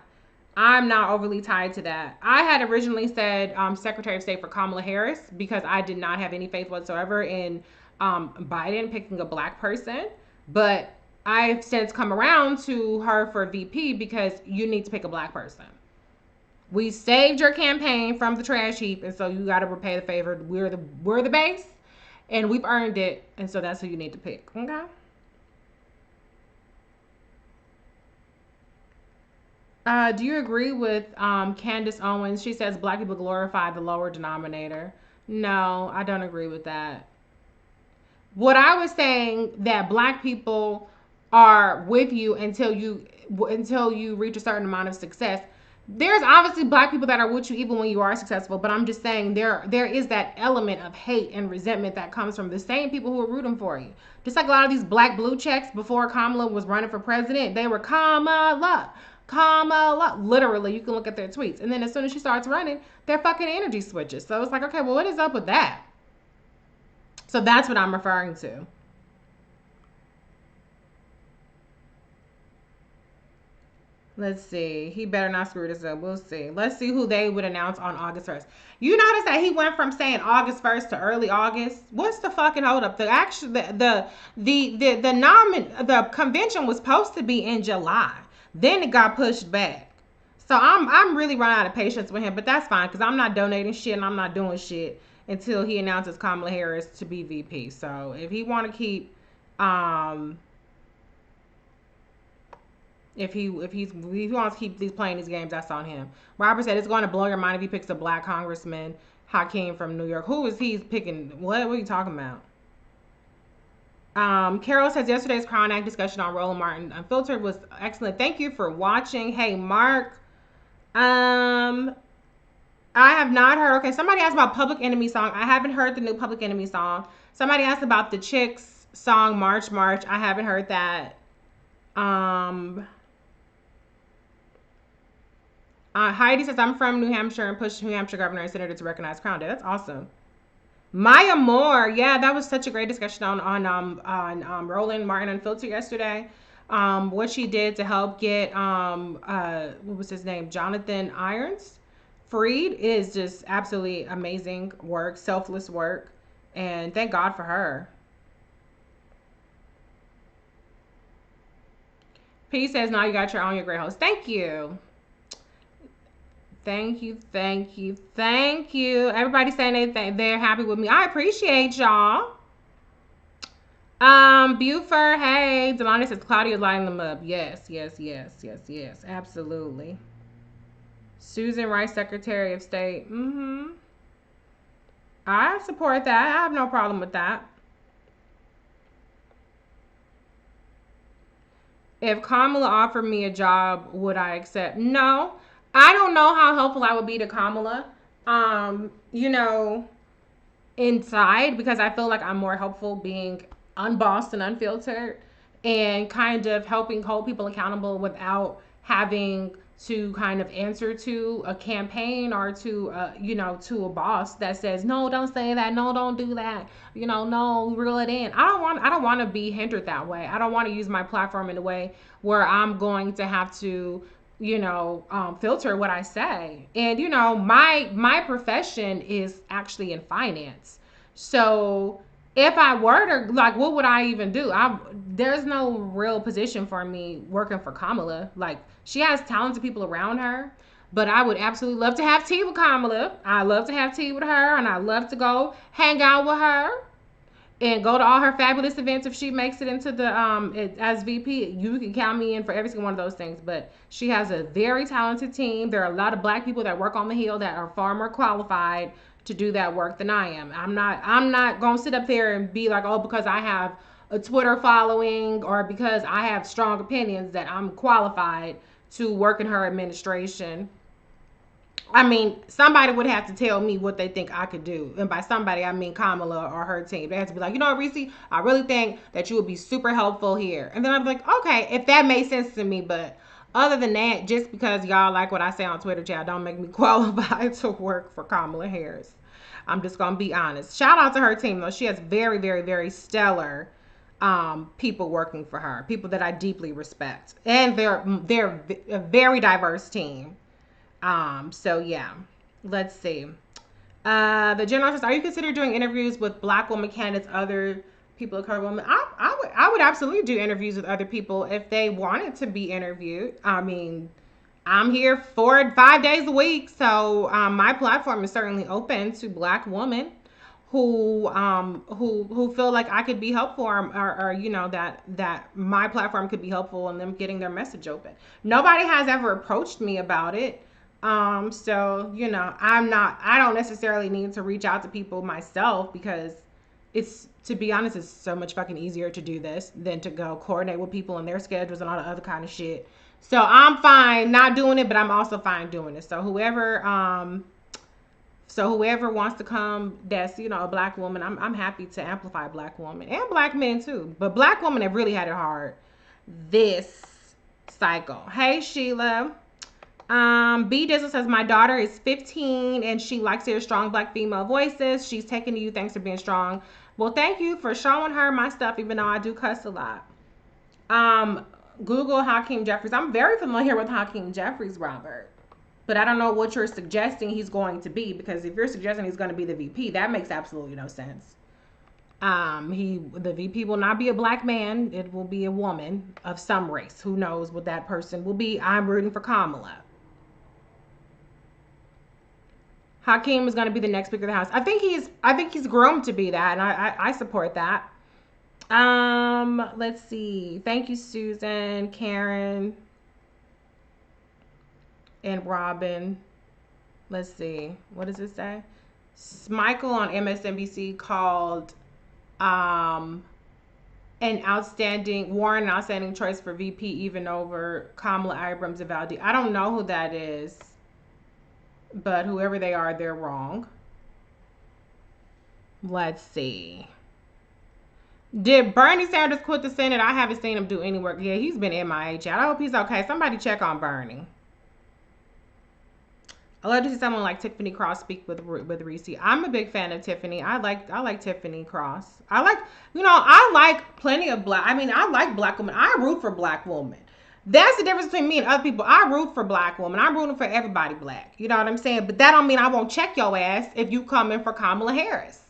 overly tied to that. I had originally said Secretary of State for Kamala Harris because I did not have any faith whatsoever in Biden picking a black person. But I've since come around to her for VP because you need to pick a black person. We saved your campaign from the trash heap, and so you got to repay the favor. We're the base, and we've earned it, and so that's who you need to pick. Okay. Do you agree with Candace Owens? She says black people glorify the lower denominator. No, I don't agree with that. What I was saying that black people are with you until you reach a certain amount of success. There's obviously black people that are with you even when you are successful, but I'm just saying there is that element of hate and resentment that comes from the same people who are rooting for you. Just like a lot of these black blue checks before Kamala was running for president, they were Kamala. Literally, you can look at their tweets. And then as soon as she starts running, their fucking energy switches. So it's like, okay, well, what is up with that? So that's what I'm referring to. Let's see. He better not screw this up. We'll see. Let's see who they would announce on August 1st. You notice that he went from saying August 1st to early August? What's the fucking hold up? The convention was supposed to be in July. Then it got pushed back. So I'm really running out of patience with him, but that's fine because I'm not donating shit and I'm not doing shit until he announces Kamala Harris to be VP. So if he want to keep, um, if he wants to keep playing these games, that's on him. Robert said it's going to blow your mind if he picks a black congressman, Hakeem from New York. Who is he picking? What are you talking about? Carol says yesterday's Crown Act discussion on Roland Martin Unfiltered was excellent. Thank you for watching. Hey, Mark. Um, I have not heard. Okay, somebody asked about Public Enemy song. I haven't heard the new Public Enemy song. Somebody asked about the Chicks song March March. I haven't heard that. Um, Heidi says I'm from New Hampshire and pushed New Hampshire governor and senator to recognize Crown Day. That's awesome. Maya Moore, yeah, that was such a great discussion on Roland Martin Unfiltered yesterday. What she did to help get what was his name, Jonathan Irons freed is just absolutely amazing work, selfless work, and thank God for her. P says now you got your own your great host. Thank you. Thank you, thank you, thank you. Everybody saying they're happy with me. I appreciate y'all. Buford, hey. Delana says Claudia lighting them up. Yes, yes, yes, yes, yes. Absolutely. Susan Rice, Secretary of State. Mm-hmm. I support that. I have no problem with that. If Kamala offered me a job, would I accept? No. I don't know how helpful I would be to Kamala. You know, inside because I feel like I'm more helpful being unbossed and unfiltered and kind of helping hold people accountable without having to kind of answer to a campaign or to to a boss that says no, don't say that, no, don't do that, no, reel it in. I don't want to be hindered that way. I don't want to use my platform in a way where I'm going to have to filter what I say. And my profession is actually in finance. So if I were to like, what would I even do? There's no real position for me working for Kamala. Like, she has talented people around her, but I would absolutely love to have tea with Kamala. I love to have tea with her, and I love to go hang out with her and go to all her fabulous events if she makes it into the as VP. You can count me in for every single one of those things. But she has a very talented team. There are a lot of black people that work on the Hill that are far more qualified to do that work than I am. I'm not gonna sit up there and be like, oh, because I have a Twitter following or because I have strong opinions that I'm qualified to work in her administration. I mean, somebody would have to tell me what they think I could do. And by somebody, I mean Kamala or her team. They have to be like, Reese, I really think that you would be super helpful here. And then I'd be like, okay, if that made sense to me. But other than that, just because y'all like what I say on Twitter chat, don't make me qualified to work for Kamala Harris. I'm just going to be honest. Shout out to her team, though. She has very, very, very stellar people working for her. People that I deeply respect. And they're a very diverse team. So yeah, let's see. The general says, are you considering doing interviews with black women candidates, other people of color women? I would absolutely do interviews with other people if they wanted to be interviewed. I mean, I'm here 4-5 days a week. So, my platform is certainly open to black women who feel like I could be helpful or that my platform could be helpful in them getting their message open. Nobody has ever approached me about it. So, I don't necessarily need to reach out to people myself because to be honest, it's so much fucking easier to do this than to go coordinate with people and their schedules and all the other kind of shit. So I'm fine not doing it, but I'm also fine doing it. So whoever wants to come that's, a black woman, I'm happy to amplify black women and black men too. But black women have really had it hard this cycle. Hey, Sheila. B Dizzle says, my daughter is 15 and she likes to hear strong black female voices. She's taking to you. Thanks for being strong. Well, thank you for showing her my stuff, even though I do cuss a lot. Google Hakeem Jeffries. I'm very familiar with Hakeem Jeffries, Robert. But I don't know what you're suggesting he's going to be, because if you're suggesting he's going to be the VP, that makes absolutely no sense. The VP will not be a black man. It will be a woman of some race. Who knows what that person will be? I'm rooting for Kamala. Hakeem is going to be the next Speaker of the House. I think he's groomed to be that, and I support that. Let's see. Thank you, Susan, Karen, and Robin. Let's see. What does it say? Michael on MSNBC called um an outstanding choice for VP even over Kamala Abrams and Valdi. I don't know who that is, but whoever they are, they're wrong. Let's see. Did Bernie Sanders quit the Senate? I haven't seen him do any work. Yeah, he's been MIA. I hope he's okay. Somebody check on Bernie. I love to see someone like Tiffany Cross speak with Reese. I'm a big fan of Tiffany. I like Tiffany Cross. I like plenty of black. I mean, I like black women. I root for black women. That's the difference between me and other people. I root for black women. I'm rooting for everybody black. You know what I'm saying? But that don't mean I won't check your ass if you come in for Kamala Harris.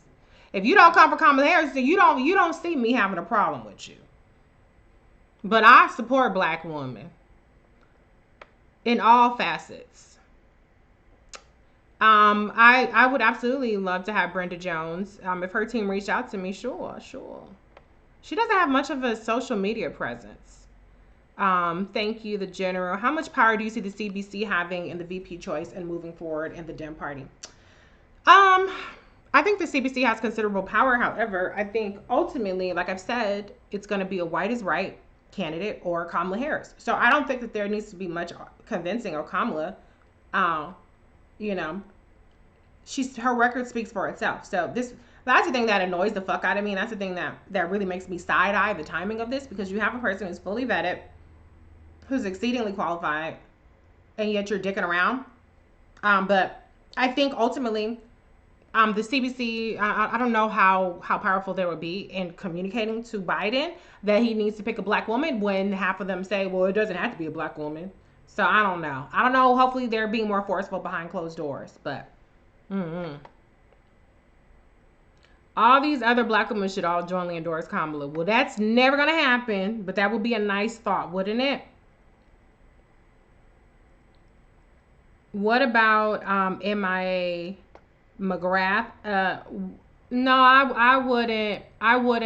If you don't come for Kamala Harris, then you don't see me having a problem with you. But I support black women in all facets. I would absolutely love to have Brenda Jones. If her team reached out to me, sure. She doesn't have much of a social media presence. Thank you, the general. How much power do you see the CBC having in the VP choice and moving forward in the Dem Party? I think the CBC has considerable power. However, I think ultimately, like I've said, it's going to be a white is right candidate or Kamala Harris. So I don't think that there needs to be much convincing of Kamala. You know, her record speaks for itself. So that's the thing that annoys the fuck out of me. And that's the thing that really makes me side eye the timing of this, because you have a person who's fully vetted, who's exceedingly qualified, and yet you're dicking around. But I think ultimately, the CBC, I don't know how powerful they would be in communicating to Biden that he needs to pick a black woman when half of them say, well, it doesn't have to be a black woman. So I don't know. Hopefully they're being more forceful behind closed doors. But all these other black women should all jointly endorse Kamala. Well, that's never going to happen. But that would be a nice thought, wouldn't it? What about MIA McGrath? No, I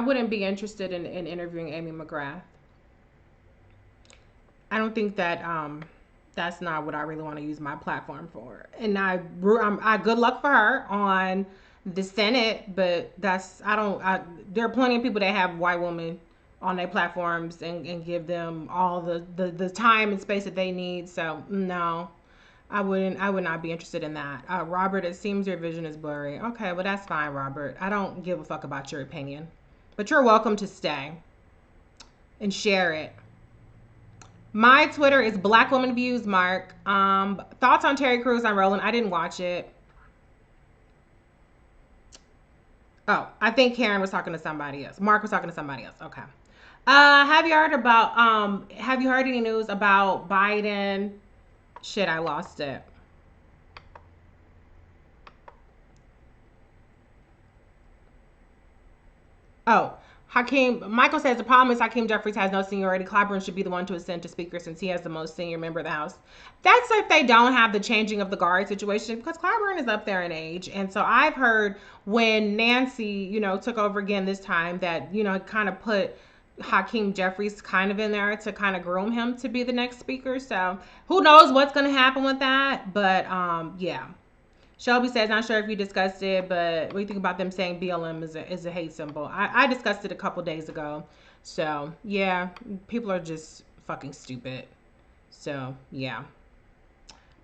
wouldn't be interested in interviewing Amy McGrath. I don't think that that's not what I really want to use my platform for. And I good luck for her on the Senate, but there are plenty of people that have white women on their platforms and give them all the time and space that they need. So no, I would not be interested in that. Robert, it seems your vision is blurry. Okay, well that's fine, Robert. I don't give a fuck about your opinion, but you're welcome to stay and share it. My Twitter is Black Woman Views, Mark. Thoughts on Terry Crews on Roland? I didn't watch it. Oh, I think Karen was talking to somebody else. Mark was talking to somebody else. Okay. Have you heard any news about Biden? Shit, I lost it. Oh, Michael says the problem is Hakeem Jeffries has no seniority. Clyburn should be the one to ascend to speaker since he has the most senior member of the House. That's if they don't have the changing of the guard situation, because Clyburn is up there in age. And so I've heard when Nancy, took over again this time that, kind of put Hakeem Jeffries kind of in there to kind of groom him to be the next speaker. So who knows what's going to happen with that. But yeah. Shelby says, not sure if you discussed it, but what do you think about them saying BLM is a hate symbol? I discussed it a couple days ago. So, yeah, people are just fucking stupid. So, yeah.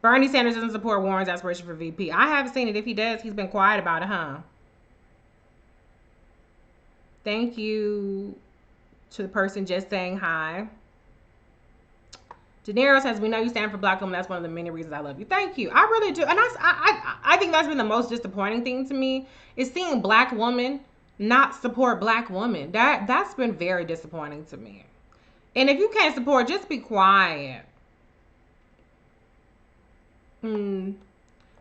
Bernie Sanders doesn't support Warren's aspiration for VP. I haven't seen it. If he does, he's been quiet about it, huh? Thank you to the person just saying hi. De Niro says, we know you stand for black women. That's one of the many reasons I love you. Thank you. I really do. And I think that's been the most disappointing thing to me is seeing black women not support black women. That's been very disappointing to me. And if you can't support, just be quiet.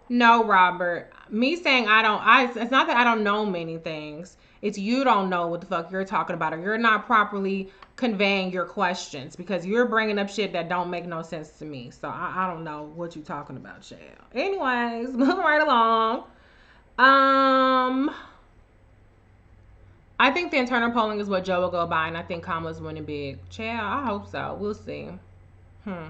No, Robert. Me saying it's not that I don't know many things. It's you don't know what the fuck you're talking about, or you're not properly conveying your questions because you're bringing up shit that don't make no sense to me. So I don't know what you're talking about, Shell. Anyways, moving right along. Um, I think the internal polling is what Joe will go by, and I think Kamala's winning big. Child, I hope so. We'll see. Hmm.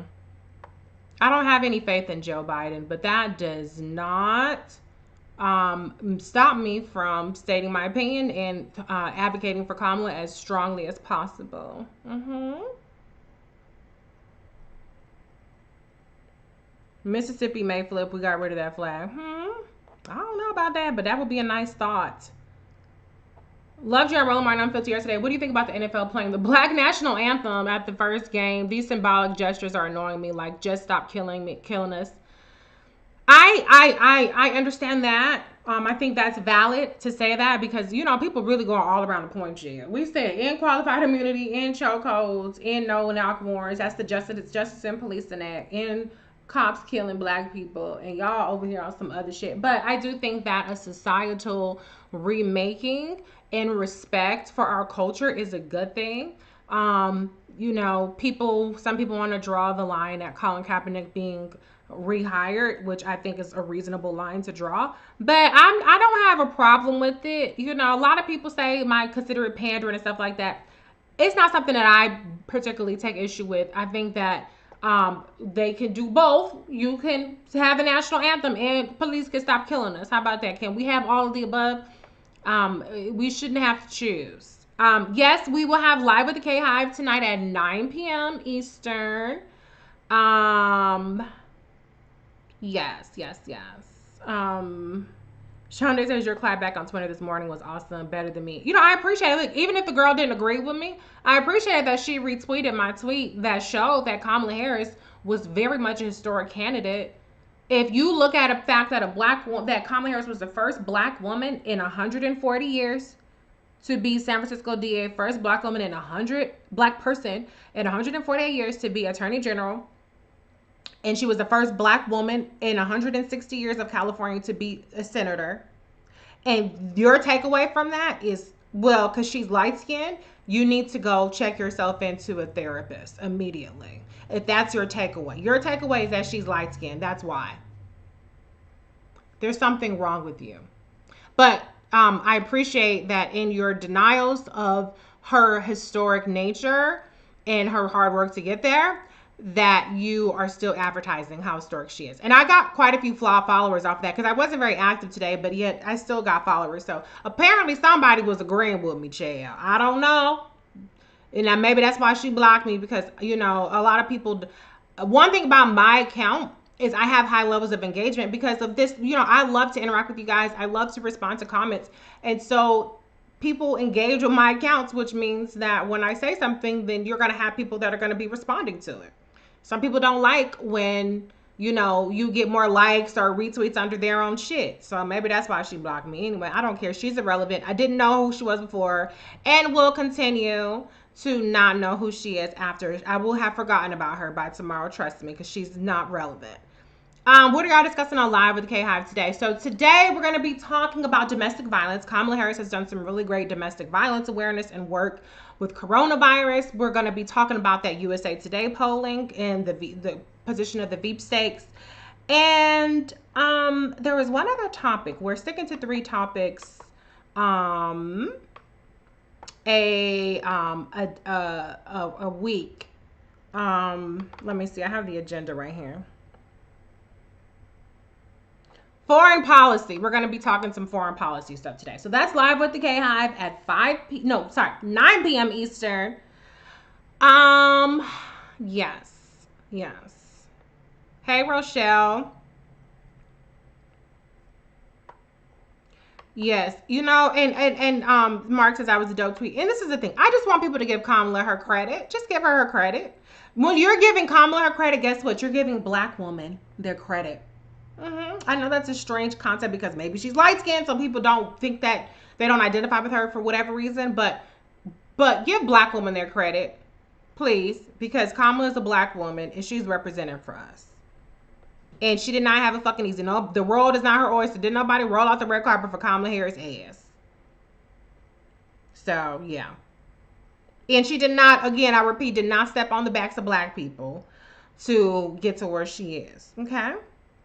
I don't have any faith in Joe Biden, but that does not stop me from stating my opinion and advocating for Kamala as strongly as possible. Mississippi may flip. We got rid of that flag. I don't know about that, but that would be a nice thought. Loved your Rollmartin Unfiltered yesterday. What do you think about the NFL playing the Black National Anthem at the first game? These symbolic gestures are annoying me. Like, just stop killing us. I understand that. I think that's valid to say that because people really go all around the point here. We said in qualified immunity, in chokeholds, in no knock warrants. That's the Justice and Policing Act. In cops killing black people, and y'all over here on some other shit. But I do think that a societal remaking and respect for our culture is a good thing. Some people want to draw the line at Colin Kaepernick being rehired, which I think is a reasonable line to draw. But I don't have a problem with it. A lot of people say might consider it pandering and stuff like that. It's not something that I particularly take issue with. I think that they can do both. You can have a national anthem and police can stop killing us. How about that? Can we have all of the above? We shouldn't have to choose. Yes, we will have Live with the K Hive tonight at 9 p.m. Eastern. Yes. Shonda says your clap back on Twitter this morning was awesome, better than me. I appreciate it. Look, even if the girl didn't agree with me, I appreciate that she retweeted my tweet that showed that Kamala Harris was very much a historic candidate. If you look at the fact that that Kamala Harris was the first black woman in 140 years to be San Francisco DA, first black woman in black person in 148 years to be Attorney General. And she was the first black woman in 160 years of California to be a senator. And your takeaway from that is, well, because she's light skinned, you need to go check yourself into a therapist immediately. If that's your takeaway. Your takeaway is that she's light skinned. That's why. There's something wrong with you. But I appreciate that in your denials of her historic nature and her hard work to get there, that you are still advertising how historic she is. And I got quite a few followers off that because I wasn't very active today, but yet I still got followers. So apparently somebody was agreeing with me, child. I don't know. And maybe that's why she blocked me because, a lot of people, one thing about my account is I have high levels of engagement because of this. I love to interact with you guys. I love to respond to comments. And so people engage with my accounts, which means that when I say something, then you're going to have people that are going to be responding to it. Some people don't like when, you get more likes or retweets under their own shit. So maybe that's why she blocked me. Anyway, I don't care. She's irrelevant. I didn't know who she was before and will continue to not know who she is after. I will have forgotten about her by tomorrow, trust me, because she's not relevant. What are y'all discussing on Live with the K-Hive today? So today we're going to be talking about domestic violence. Kamala Harris has done some really great domestic violence awareness and work with coronavirus. We're going to be talking about that USA Today polling and the position of the Veep stakes. And there was one other topic. We're sticking to 3 topics. A week. Let me see. I have the agenda right here. Foreign policy. We're going to be talking some foreign policy stuff today. So that's Live with the K-Hive at 9 p.m. Eastern. Yes. Hey, Rochelle. Yes, and Mark says I was a dope tweet. And this is the thing. I just want people to give Kamala her credit. Just give her credit. When you're giving Kamala her credit, guess what? You're giving black women their credit. I know that's a strange concept because maybe she's light skinned. Some people don't think that they don't identify with her for whatever reason, but give black women their credit, please, because Kamala is a black woman and she's representing for us. And she did not have a fucking easy. No, the world is not her oyster. Didn't nobody roll out the red carpet for Kamala Harris' ass. So yeah. And she did not, again, I repeat, did not step on the backs of black people to get to where she is. Okay?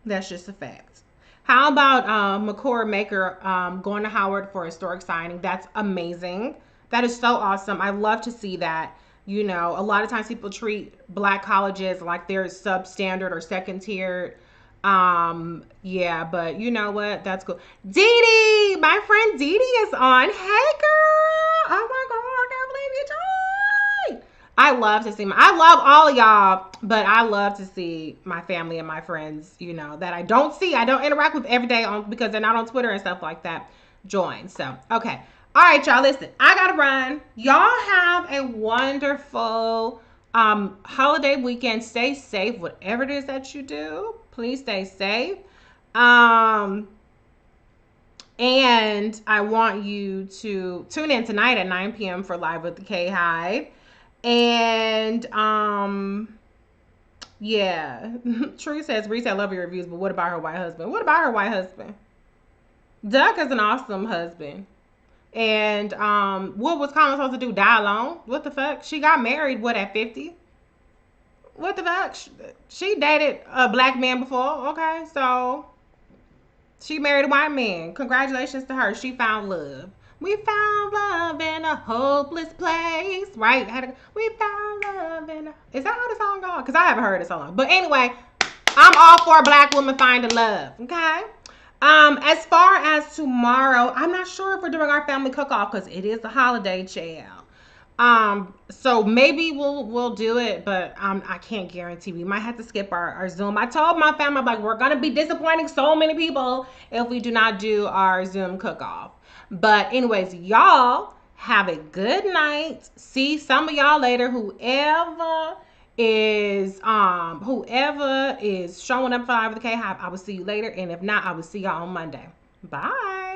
That's just a fact. How about McCord Maker going to Howard for a historic signing? That's amazing. That is so awesome. I love to see that. You know, a lot of times people treat black colleges like they're substandard or second tiered. Yeah, but you know what? That's cool. Dee Dee, my friend Dee Dee is on. Hey, girl. Oh my God, I can't believe you joined. I love to see I love all of y'all, but I love to see my family and my friends, you know, that I don't interact with every day on because they're not on Twitter and stuff like that, join. So, okay. All right, y'all, listen, I gotta run. Y'all have a wonderful holiday weekend. Stay safe, whatever it is that you do. Please stay safe. And I want you to tune in tonight at 9 p.m. for Live with the K Hive. And yeah. True says, Reese, I love your reviews, but what about her white husband? What about her white husband? Duck is an awesome husband. And what was Colin supposed to do? Die alone? What the fuck? She got married, what, at 50? What the fuck? She dated a black man before, okay? So she married a white man. Congratulations to her. She found love. We found love in a hopeless place, right? We found love in a... Is that how the song goes? Because I haven't heard the song. But anyway, I'm all for a black woman finding love, okay? As far as tomorrow, I'm not sure if we're doing our family cook-off because it is the holiday, child. So maybe we'll do it, but I can't guarantee. We might have to skip our Zoom. I told my family, I'm like, we're gonna be disappointing so many people if we do not do our Zoom cook-off. But anyways, y'all have a good night. See some of y'all later. Whoever is showing up for Live with the K Hive, I will see you later. And if not, I will see y'all on Monday. Bye.